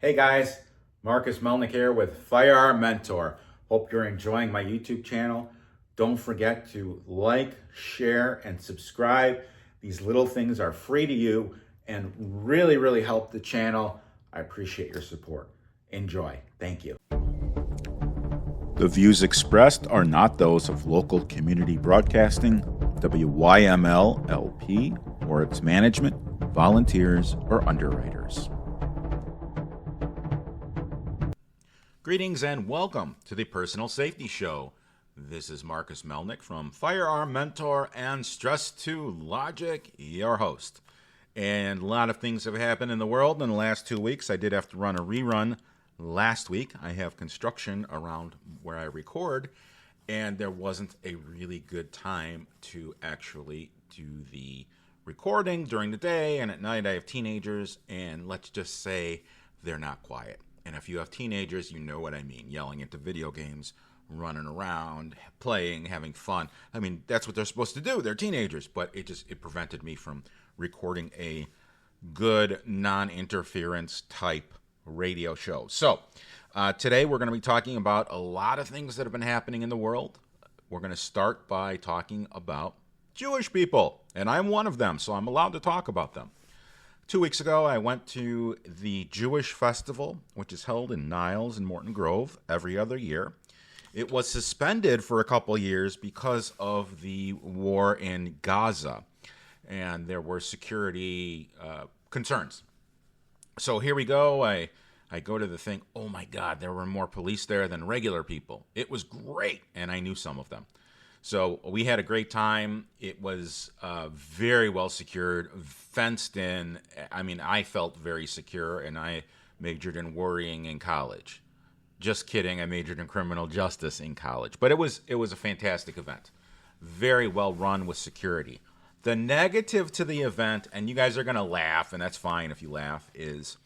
Hey guys, Marcus Melnick here with Firearm Mentor. Hope you're enjoying my YouTube channel. Don't forget to like, share, and subscribe. These little things are free to you and really help the channel. I appreciate your support. Enjoy. Thank you. The views expressed are not those of local community broadcasting, WYML LP, or its management, volunteers, or underwriters. Greetings and welcome to the Personal Safety Show. This is Marcus Melnick from Firearm Mentor and Stress to Logic, your host. And a lot of things have happened in the world in the last 2 weeks. I did have to run a rerun last week. I have construction around where I record, and there wasn't a really good time to actually do the recording during the day, and at night I have teenagers, and let's just say they're not quiet. And if you have teenagers, you know what I mean. Yelling into video games, running around, playing, having fun. I mean, that's what they're supposed to do. They're teenagers, but it prevented me from recording a good non-interference type radio show. So today we're going to be talking about a lot of things that have been happening in the world. We're going to start by talking about Jewish people, and I'm one of them, so I'm allowed to talk about them. 2 weeks ago, I went to the Jewish Festival, which is held in Niles and Morton Grove every other year. It was suspended for a couple years because of the war in Gaza, and there were security concerns. So here we go. I go to the thing. Oh my God, there were more police there than regular people. It was great, and I knew some of them. So we had a great time. It was very well secured, fenced in. I mean, I felt very secure, and I majored in worrying in college. Just kidding. I majored in criminal justice in college. But it was a fantastic event. Very well run with security. The negative to the event, and you guys are going to laugh, and that's fine if you laugh, is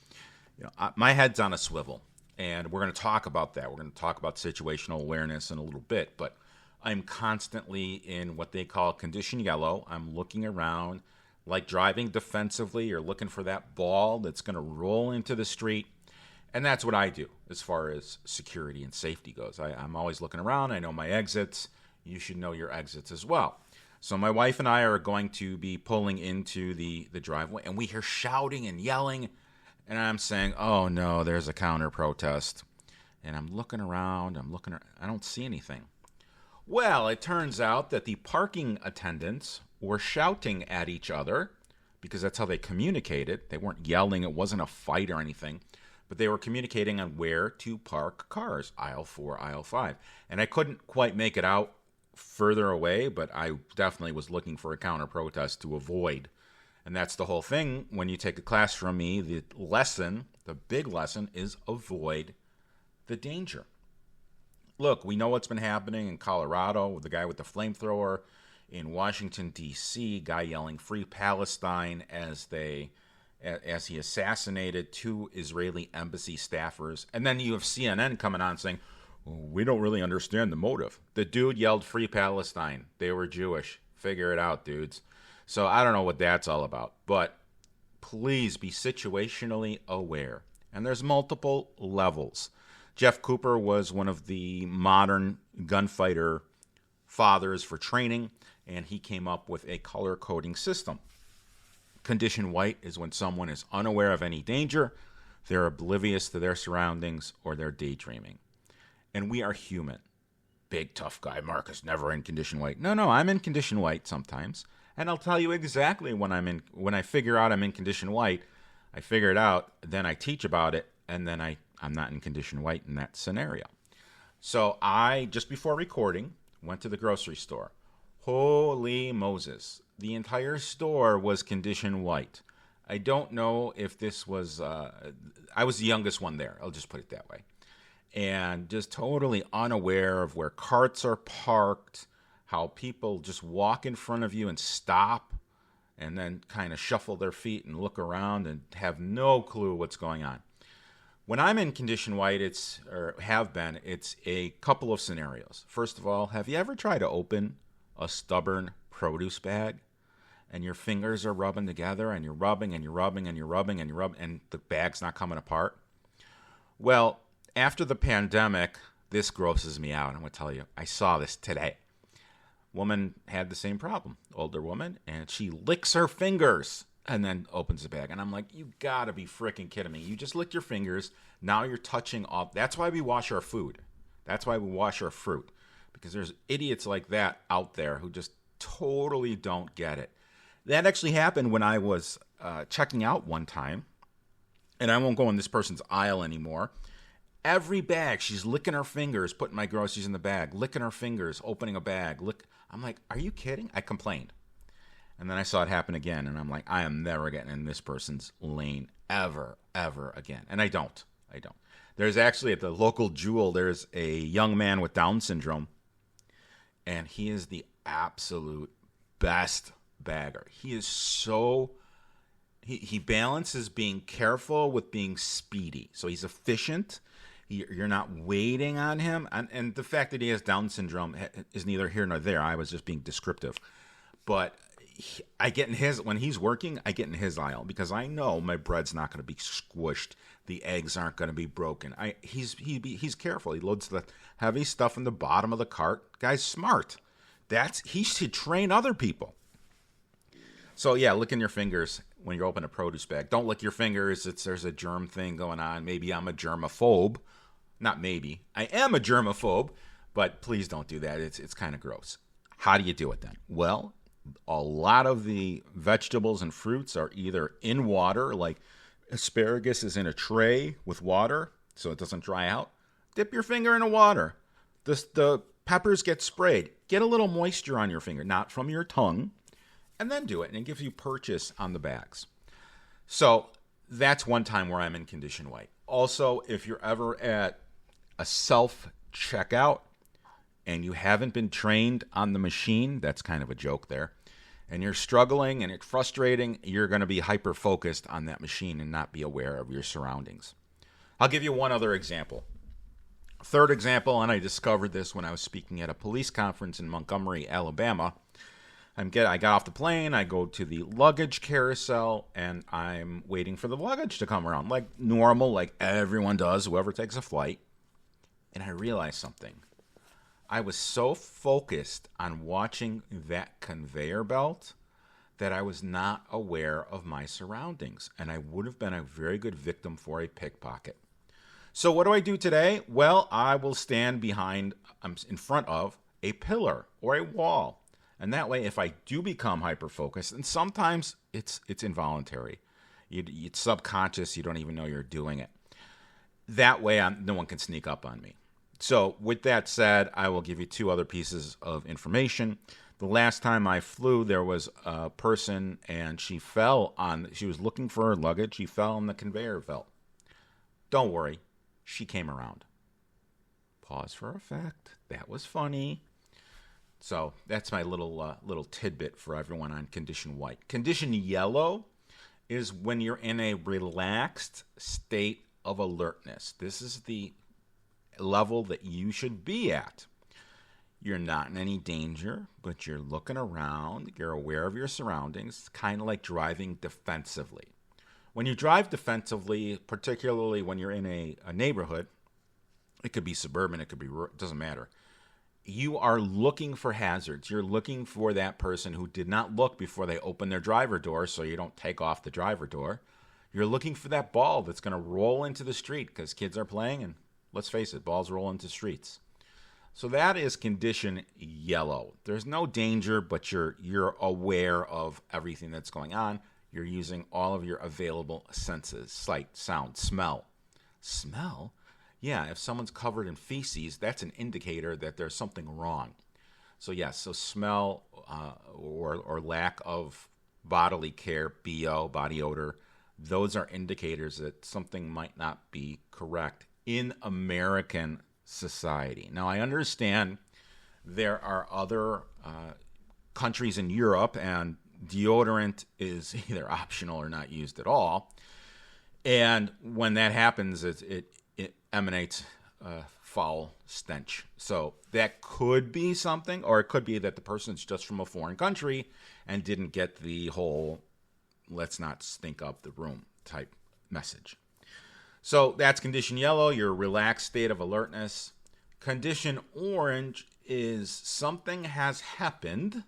my head's on a swivel. And we're going to talk about that. We're going to talk about situational awareness in a little bit. But I'm constantly in what they call condition yellow. I'm looking around like driving defensively or looking for that ball that's going to roll into the street. And that's what I do as far as security and safety goes. I'm always looking around. I know my exits. You should know your exits as well. So my wife and I are going to be pulling into the driveway, and we hear shouting and yelling. And I'm saying, oh no, there's a counter protest. And I'm looking around. I don't see anything. Well, it turns out that the parking attendants were shouting at each other because that's how they communicated. They weren't yelling. It wasn't a fight or anything. But they were communicating on where to park cars, aisle 4, aisle 5. And I couldn't quite make it out further away, but I definitely was looking for a counter protest to avoid. And that's the whole thing. When you take a class from me, the big lesson is avoid the danger. Look, we know what's been happening in Colorado with the guy with the flamethrower, in Washington, D.C., guy yelling Free Palestine as he assassinated 2 Israeli embassy staffers. And then you have CNN coming on saying, we don't really understand the motive. The dude yelled Free Palestine. They were Jewish. Figure it out, dudes. So I don't know what that's all about. But please be situationally aware. And there's multiple levels. Jeff Cooper was one of the modern gunfighter fathers for training, and he came up with a color coding system. Condition white is when someone is unaware of any danger, they're oblivious to their surroundings, or they're daydreaming. And we are human. Big tough guy Marcus, never in condition white. No, I'm in condition white sometimes. And I'll tell you exactly when I figure out I'm in condition white. I figure it out, then I teach about it, and then I'm not in condition white in that scenario. So I, just before recording, went to the grocery store. Holy Moses. The entire store was condition white. I don't know if this was, I was the youngest one there. I'll just put it that way. And just totally unaware of where carts are parked, how people just walk in front of you and stop and then kind of shuffle their feet and look around and have no clue what's going on. When I'm in condition white, it's a couple of scenarios. First of all, have you ever tried to open a stubborn produce bag and your fingers are rubbing together and you're rubbing and you're rubbing and you're rubbing and you're rubbing and the bag's not coming apart? Well, after the pandemic, this grosses me out. I'm going to tell you, I saw this today. Woman had the same problem, older woman, and she licks her fingers and then opens the bag. And I'm like, you gotta be freaking kidding me. You just licked your fingers. Now you're touching off. That's why we wash our food. That's why we wash our fruit. Because there's idiots like that out there who just totally don't get it. That actually happened when I was checking out one time. And I won't go in this person's aisle anymore. Every bag, she's licking her fingers, putting my groceries in the bag, licking her fingers, opening a bag. I'm like, are you kidding? I complained. And then I saw it happen again, and I'm like, I am never getting in this person's lane ever again. And I don't. There's actually, at the local Jewel, there's a young man with Down syndrome, and he is the absolute best bagger. He is so... He balances being careful with being speedy. So he's efficient. You're not waiting on him. And the fact that he has Down syndrome is neither here nor there. I was just being descriptive. But I get in his, when he's working, I get in his aisle because I know my bread's not going to be squished. The eggs aren't going to be broken. He's careful. He loads the heavy stuff in the bottom of the cart. Guy's smart. He should train other people. So yeah, licking your fingers when you open a produce bag. Don't lick your fingers. There's a germ thing going on. Maybe I'm a germaphobe. Not maybe. I am a germaphobe, but please don't do that. It's kind of gross. How do you do it then? Well, a lot of the vegetables and fruits are either in water, like asparagus is in a tray with water so it doesn't dry out. Dip your finger in the water. The peppers get sprayed. Get a little moisture on your finger, not from your tongue. And then do it, and it gives you purchase on the bags. So that's one time where I'm in condition white. Also, if you're ever at a self-checkout and you haven't been trained on the machine, that's kind of a joke there, and you're struggling and it's frustrating, you're going to be hyper-focused on that machine and not be aware of your surroundings. I'll give you one other example. Third example, and I discovered this when I was speaking at a police conference in Montgomery, Alabama. I got off the plane, I go to the luggage carousel, and I'm waiting for the luggage to come around, like normal, like everyone does, whoever takes a flight. And I realized something. I was so focused on watching that conveyor belt that I was not aware of my surroundings, and I would have been a very good victim for a pickpocket. So what do I do today? Well, I will stand in front of a pillar or a wall. And that way, if I do become hyper-focused, and sometimes it's involuntary. It's subconscious. You don't even know you're doing it. That way, no one can sneak up on me. So with that said, I will give you two other pieces of information. The last time I flew, there was a person, and she was looking for her luggage. She fell on the conveyor belt. Don't worry. She came around. Pause for effect. That was funny. So that's my little tidbit for everyone on condition white. Condition yellow is when you're in a relaxed state of alertness. This is the level that you should be at. You're not in any danger, but you're looking around. You're aware of your surroundings. It's kind of like driving defensively. When you drive defensively, particularly when you're in a neighborhood, it could be suburban, it could be rural, it doesn't matter. You are looking for hazards. You're looking for that person who did not look before they opened their driver door so you don't take off the driver door. You're looking for that ball that's going to roll into the street because kids are playing, and let's face it, balls roll into streets. So that is condition yellow. There's no danger, but you're aware of everything that's going on. You're using all of your available senses: sight, sound, smell. Smell? Yeah, if someone's covered in feces, that's an indicator that there's something wrong. So yes, so smell or lack of bodily care, BO, body odor, those are indicators that something might not be correct in American society. Now, I understand there are other countries in Europe, and deodorant is either optional or not used at all. And when that happens, it emanates foul stench. So that could be something, or it could be that the person's just from a foreign country and didn't get the whole let's not stink up the room type message. So that's condition yellow, your relaxed state of alertness. Condition orange is something has happened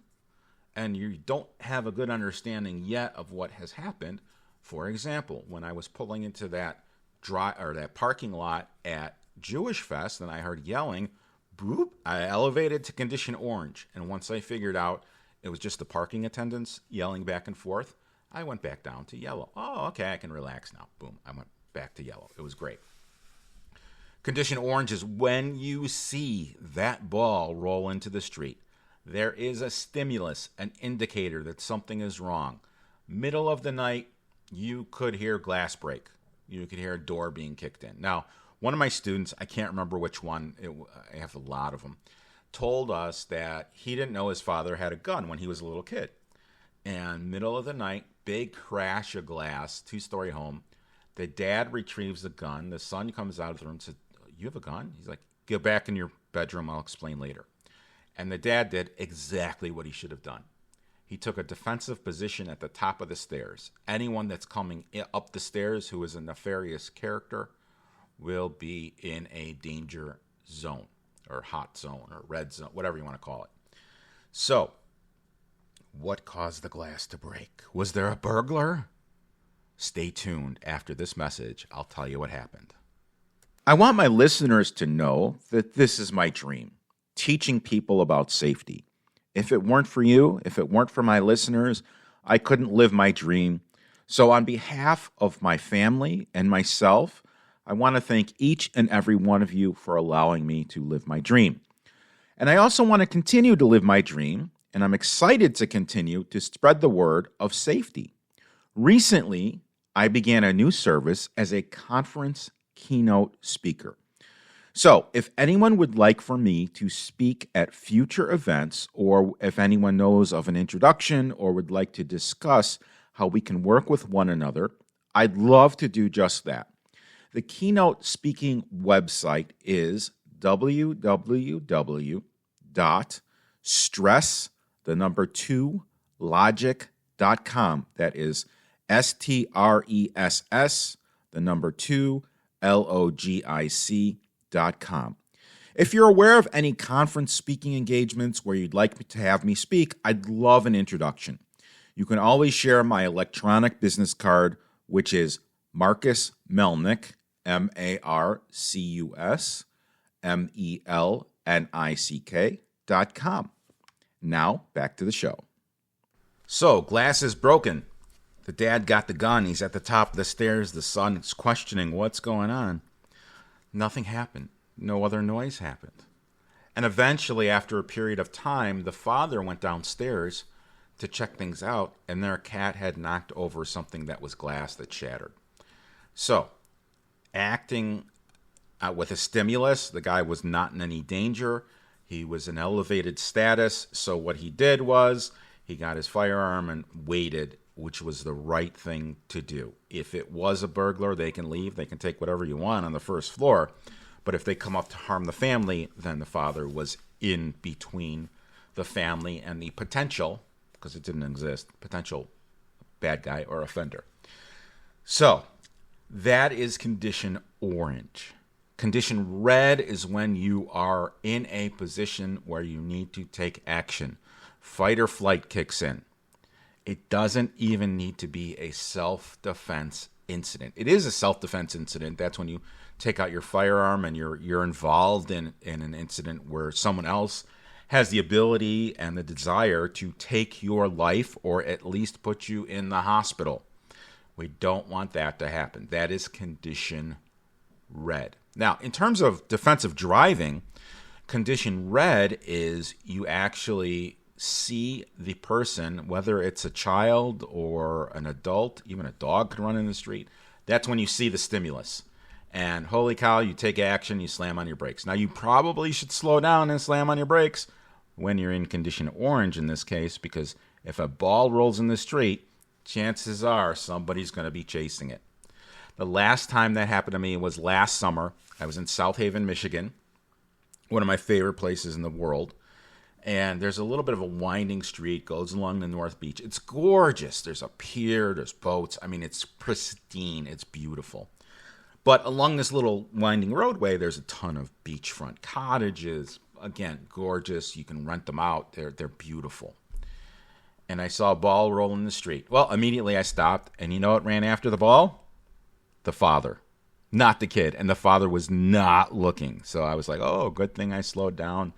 and you don't have a good understanding yet of what has happened. For example, when I was pulling into that that parking lot at Jewish Fest and I heard yelling, boop, I elevated to condition orange. And once I figured out it was just the parking attendants yelling back and forth, I went back down to yellow. Oh, okay, I can relax now. Boom, I went back to yellow. It was great. Condition orange is when you see that ball roll into the street. There is a stimulus, an indicator that something is wrong. Middle of the night, you could hear glass break. You could hear a door being kicked in. Now, one of my students, I can't remember which one, I have a lot of them, told us that he didn't know his father had a gun when he was a little kid. And middle of the night, big crash of glass, 2-story home. The dad retrieves the gun. The son comes out of the room and says, "You have a gun?" He's like, "Go back in your bedroom. I'll explain later." And the dad did exactly what he should have done. He took a defensive position at the top of the stairs. Anyone that's coming up the stairs who is a nefarious character will be in a danger zone or hot zone or red zone, whatever you want to call it. So, what caused the glass to break? Was there a burglar? Stay tuned. After this message, I'll tell you what happened. I want my listeners to know that this is my dream, teaching people about safety. If it weren't for you, if it weren't for my listeners, I couldn't live my dream. So on behalf of my family and myself, I want to thank each and every one of you for allowing me to live my dream. And I also want to continue to live my dream, and I'm excited to continue to spread the word of safety. Recently, I began a new service as a conference keynote speaker. So if anyone would like for me to speak at future events, or if anyone knows of an introduction or would like to discuss how we can work with one another, I'd love to do just that. The keynote speaking website is www.stress2logic.com. That is STRESS2logic.com. If you're aware of any conference speaking engagements where you'd like to have me speak, I'd love an introduction. You can always share my electronic business card, which is Marcus Melnick, MarcusMelnick.com. Now, back to the show. So, glass is broken. The dad got the gun. He's at the top of the stairs. The son is questioning what's going on. Nothing happened. No other noise happened. And eventually, after a period of time, the father went downstairs to check things out, and their cat had knocked over something that was glass that shattered. So, acting with a stimulus, the guy was not in any danger. He was in elevated status. So what he did was he got his firearm and waited, which was the right thing to do. If it was a burglar, they can leave. They can take whatever you want on the first floor. But if they come up to harm the family, then the father was in between the family and the potential, because it didn't exist, potential bad guy or offender. So that is condition orange. Condition red is when you are in a position where you need to take action. Fight or flight kicks in. It doesn't even need to be a self-defense incident. It is a self-defense incident. That's when you take out your firearm and you're involved in an incident where someone else has the ability and the desire to take your life or at least put you in the hospital. We don't want that to happen. That is condition red. Now, in terms of defensive driving, condition red is you actually see the person, whether it's a child or an adult, even a dog could run in the street. That's when you see the stimulus. And holy cow, you take action, you slam on your brakes. Now, you probably should slow down and slam on your brakes when you're in condition orange in this case, because if a ball rolls in the street, chances are somebody's going to be chasing it. The last time that happened to me was last summer. I was in South Haven, Michigan, one of my favorite places in the world. And there's a little bit of a winding street, goes along the North Beach. It's gorgeous. There's a pier, there's boats. I mean, it's pristine. It's beautiful. But along this little winding roadway, there's a ton of beachfront cottages. Again, gorgeous. You can rent them out. They're beautiful. And I saw a ball roll in the street. Well, immediately I stopped, and you know what ran after the ball? The father, not the kid. And the father was not looking. So I was like, oh, good thing I slowed down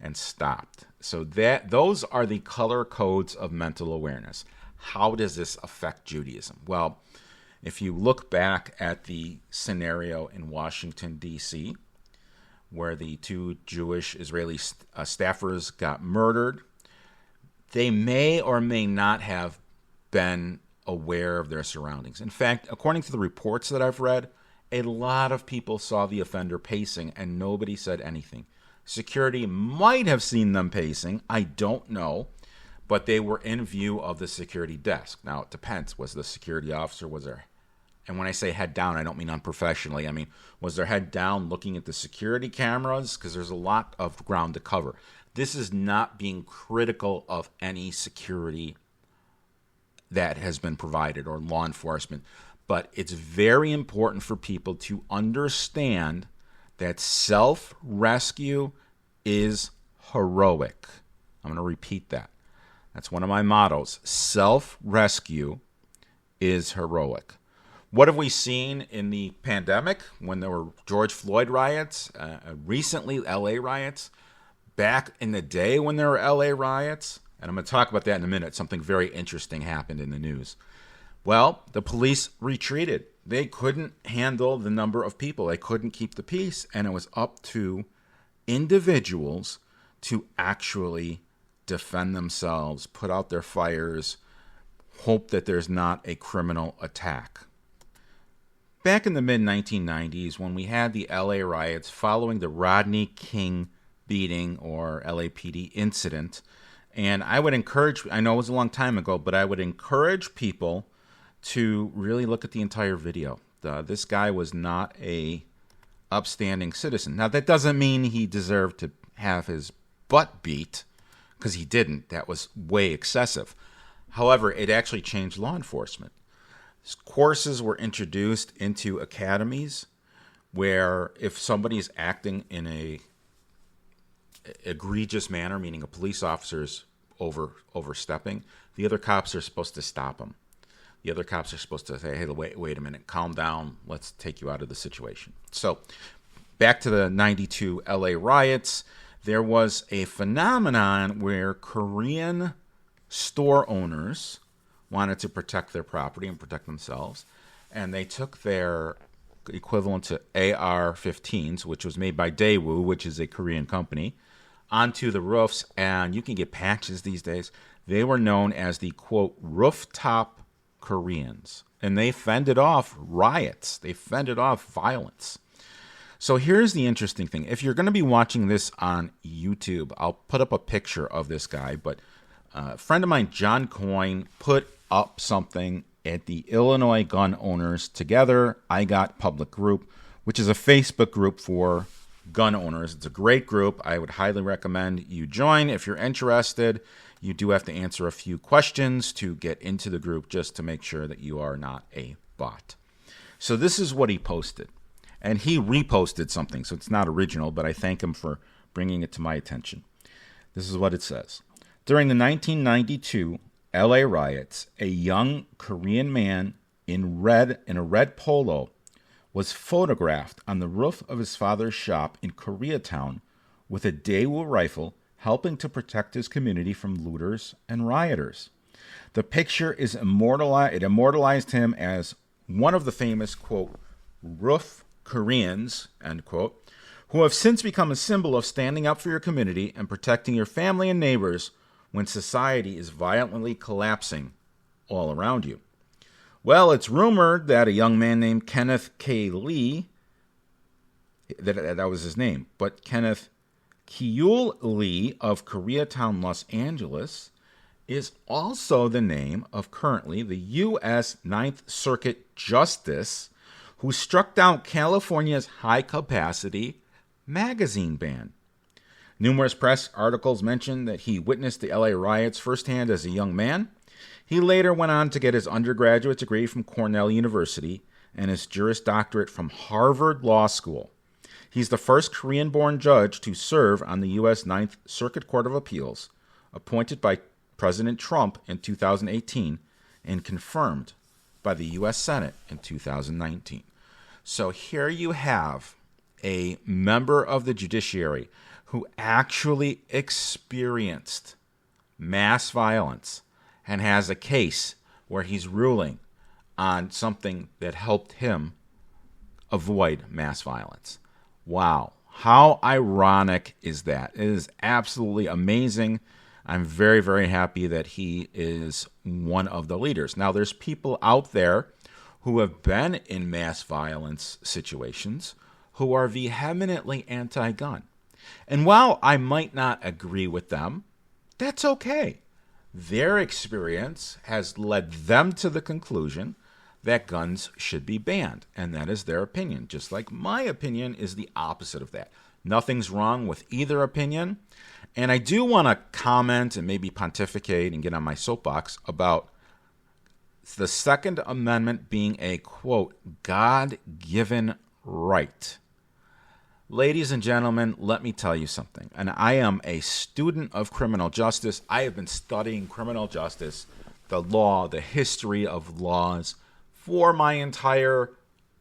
and stopped. So those are the color codes of mental awareness. How does this affect Judaism? Well, if you look back at the scenario in Washington, D.C., where the two Jewish Israeli staffers got murdered, they may or may not have been aware of their surroundings. In fact, according to the reports that I've read, a lot of people saw the offender pacing and nobody said anything. Security might have seen them pacing, I don't know, but they were in view of the security desk. Now, it depends. Was the security officer, and when I say head down, I don't mean unprofessionally. I mean, was their head down looking at the security cameras? Because there's a lot of ground to cover. This is not being critical of any security that has been provided or law enforcement. But it's very important for people to understand that self-rescue is heroic. I'm going to repeat that. That's one of my mottos. Self-rescue is heroic. What have we seen in the pandemic when there were George Floyd riots, recently LA riots, back in the day when there were LA riots? And I'm going to talk about that in a minute. Something very interesting happened in the news. Well, the police retreated. They couldn't handle the number of people. They couldn't keep the peace. And it was up to individuals to actually defend themselves, put out their fires, hope that there's not a criminal attack. Back in the mid-1990s, when we had the LA riots following the Rodney King beating or LAPD incident, and I would encourage, I know it was a long time ago, but I would encourage people to really look at the entire video. This guy was not a upstanding citizen. Now, that doesn't mean he deserved to have his butt beat, because he didn't. That was way excessive. However, it actually changed law enforcement. Courses were introduced into academies where if somebody is acting in a egregious manner, meaning a police officer is overstepping, the other cops are supposed to stop him. The other cops are supposed to say, hey, wait a minute, calm down, let's take you out of the situation. So back to the 92 LA riots, there was a phenomenon where Korean store owners wanted to protect their property and protect themselves, and they took their equivalent to AR-15s, which was made by Daewoo, which is a Korean company, onto the roofs, and you can get patches these days. They were known as the, quote, rooftop Koreans, and they fended off riots. They fended off violence. So here's the interesting thing. If you're going to be watching this on YouTube, I'll put up a picture of this guy, but a friend of mine, John Coyne, put up something at the Illinois Gun Owners Together I Got Public Group, which is a Facebook group for gun owners. It's a great group. I would highly recommend you join. If you're interested, you do have to answer a few questions to get into the group just to make sure that you are not a bot. So this is what he posted. And he reposted something, so it's not original, but I thank him for bringing it to my attention. This is what it says. During the 1992 LA riots, a young Korean man in a red polo was photographed on the roof of his father's shop in Koreatown with a Daewoo rifle, helping to protect his community from looters and rioters. The picture is immortalized him as one of the famous, quote, roof Koreans, end quote, who have since become a symbol of standing up for your community and protecting your family and neighbors when society is violently collapsing all around you. Well, it's rumored that a young man named Kenneth K. Lee, that was his name, but Kenneth Kyul Lee of Koreatown, Los Angeles, is also the name of currently the U.S. Ninth Circuit Justice who struck down California's high-capacity magazine ban. Numerous press articles mention that he witnessed the LA riots firsthand as a young man. He later went on to get his undergraduate degree from Cornell University and his Juris Doctorate from Harvard Law School. He's the first Korean-born judge to serve on the U.S. Ninth Circuit Court of Appeals, appointed by President Trump in 2018 and confirmed by the U.S. Senate in 2019. So here you have a member of the judiciary who actually experienced mass violence and has a case where he's ruling on something that helped him avoid mass violence. Wow. How ironic is that? It is absolutely amazing. I'm very, very happy that he is one of the leaders. Now, there's people out there who have been in mass violence situations who are vehemently anti-gun. And while I might not agree with them, that's okay. Their experience has led them to the conclusion that guns should be banned, and that is their opinion, just like my opinion is the opposite of that. Nothing's wrong with either opinion, and I do want to comment and maybe pontificate and get on my soapbox about the Second Amendment being a, quote, God-given right. Ladies and gentlemen, let me tell you something, and I am a student of criminal justice. I have been studying criminal justice, the law, the history of laws, for my entire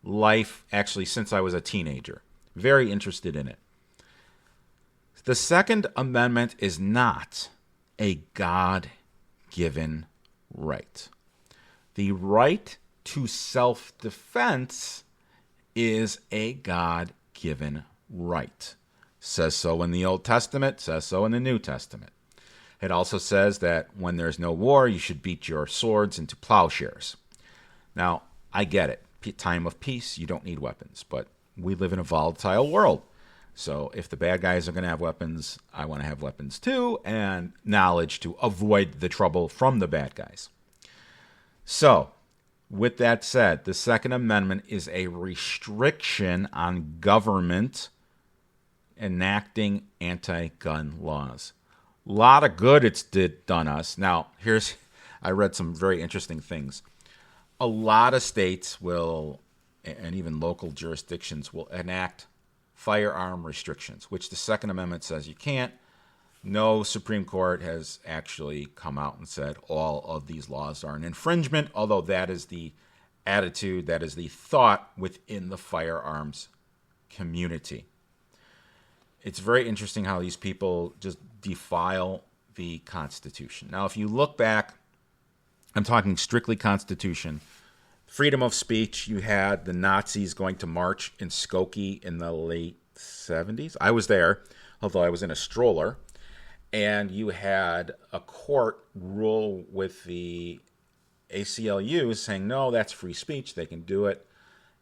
life, actually since I was a teenager. Very interested in it. The Second Amendment is not a God-given right. The right to self-defense is a God-given right. Says so in the Old Testament, says so in the New Testament. It also says that when there's no war, you should beat your swords into plowshares. Now, I get it. Time of peace, you don't need weapons. But we live in a volatile world. So if the bad guys are going to have weapons, I want to have weapons too, and knowledge to avoid the trouble from the bad guys. So, with that said, the Second Amendment is a restriction on government enacting anti-gun laws. A lot of good it's done us. Now, I read some very interesting things. A lot of states will, and even local jurisdictions, will enact firearm restrictions, which the Second Amendment says you can't. No Supreme Court has actually come out and said all of these laws are an infringement, although that is the attitude, that is the thought within the firearms community. It's very interesting how these people just defile the Constitution. Now, if you look back, I'm talking strictly Constitution, freedom of speech. You had the Nazis going to march in Skokie in the late 70s. I was there, although I was in a stroller. And you had a court rule with the ACLU saying, no, that's free speech. They can do it.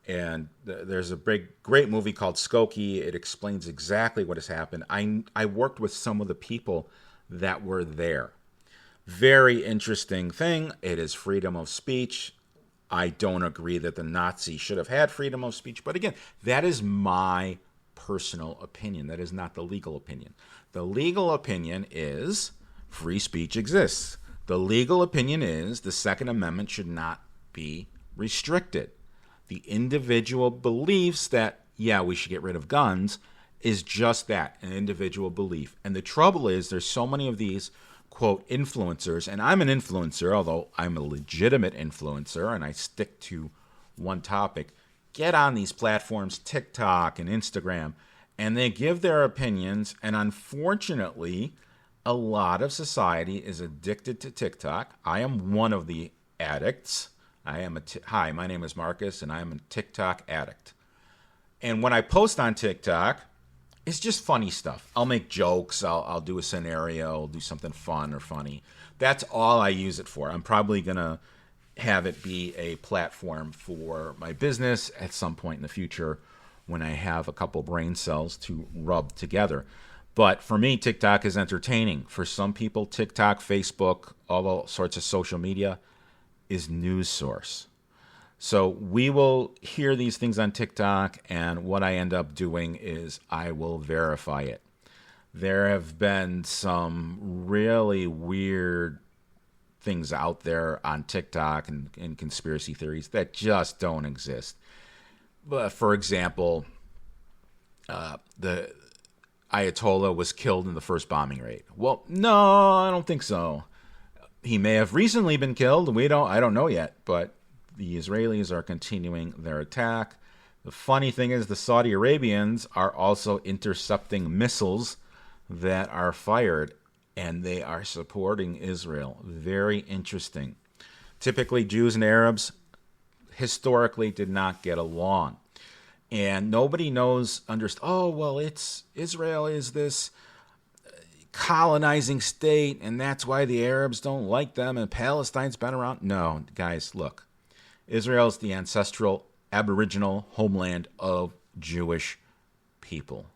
And there's a great movie called Skokie. It explains exactly what has happened. I worked with some of the people that were there. Very interesting thing. It is freedom of speech. I don't agree that the Nazis should have had freedom of speech. But again, that is my personal opinion. That is not the legal opinion. The legal opinion is free speech exists. The legal opinion is the Second Amendment should not be restricted. The individual believes that, yeah, we should get rid of guns is just that, an individual belief. And the trouble is there's so many of these, quote, influencers, and I'm an influencer, although I'm a legitimate influencer and I stick to one topic, get on these platforms, TikTok and Instagram, and they give their opinions, and unfortunately, a lot of society is addicted to TikTok. I am one of the addicts. Hi, my name is Marcus, and I am a TikTok addict. And when I post on TikTok, it's just funny stuff. I'll make jokes. I'll do a scenario. I'll do something fun or funny. That's all I use it for. I'm probably going to have it be a platform for my business at some point in the future when I have a couple brain cells to rub together. But for me, TikTok is entertaining. For some people, TikTok, Facebook, all sorts of social media is news source. So we will hear these things on TikTok, and what I end up doing is I will verify it. There have been some really weird things out there on TikTok and conspiracy theories that just don't exist. But for example, the Ayatollah was killed in the first bombing raid. Well, no, I don't think so. He may have recently been killed. I don't know yet, but the Israelis are continuing their attack. The funny thing is the Saudi Arabians are also intercepting missiles that are fired, and they are supporting Israel. Very interesting. Typically, Jews and Arabs historically did not get along. And nobody knows, it's Israel is this colonizing state, and that's why the Arabs don't like them, and Palestine's been around. No, guys, look. Israel is the ancestral aboriginal homeland of Jewish people.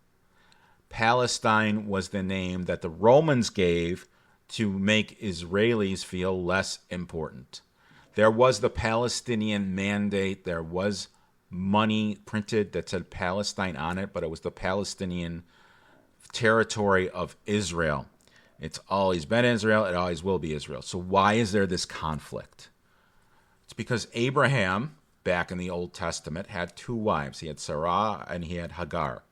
Palestine was the name that the Romans gave to make Israelis feel less important. There was the Palestinian Mandate. There was money printed that said Palestine on it, but it was the Palestinian territory of Israel. It's always been Israel. It always will be Israel. So why is there this conflict? It's because Abraham, back in the Old Testament, had two wives. He had Sarah and he had Hagar.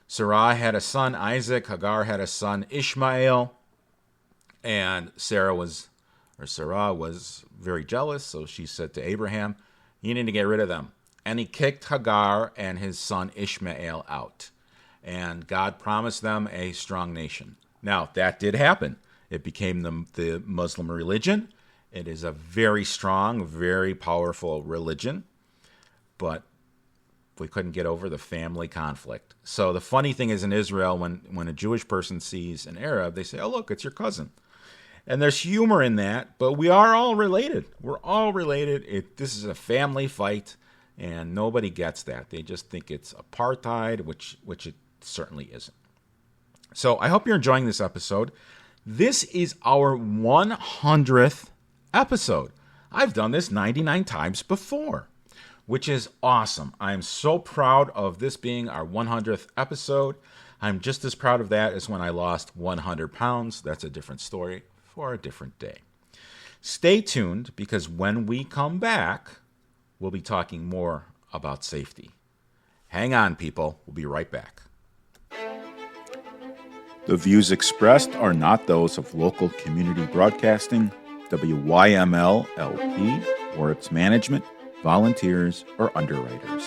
Sarah had a son, Isaac. Hagar had a son, Ishmael. And Sarah was very jealous, so she said to Abraham, you need to get rid of them. And he kicked Hagar and his son Ishmael out. And God promised them a strong nation. Now, that did happen. It became the Muslim religion. It is a very strong, very powerful religion. But we couldn't get over the family conflict. So the funny thing is in Israel, when a Jewish person sees an Arab, they say, oh, look, it's your cousin. And there's humor in that, but we are all related. We're all related. This is a family fight, and nobody gets that. They just think it's apartheid, which it certainly isn't. So I hope you're enjoying this episode. This is our 100th episode. I've done this 99 times before, which is awesome. I'm so proud of this being our 100th episode. I'm just as proud of that as when I lost 100 pounds. That's a different story for a different day. Stay tuned, because when we come back, we'll be talking more about safety. Hang on, people. We'll be right back. The views expressed are not those of local community broadcasting, WYML LP, or its management, volunteers, or underwriters.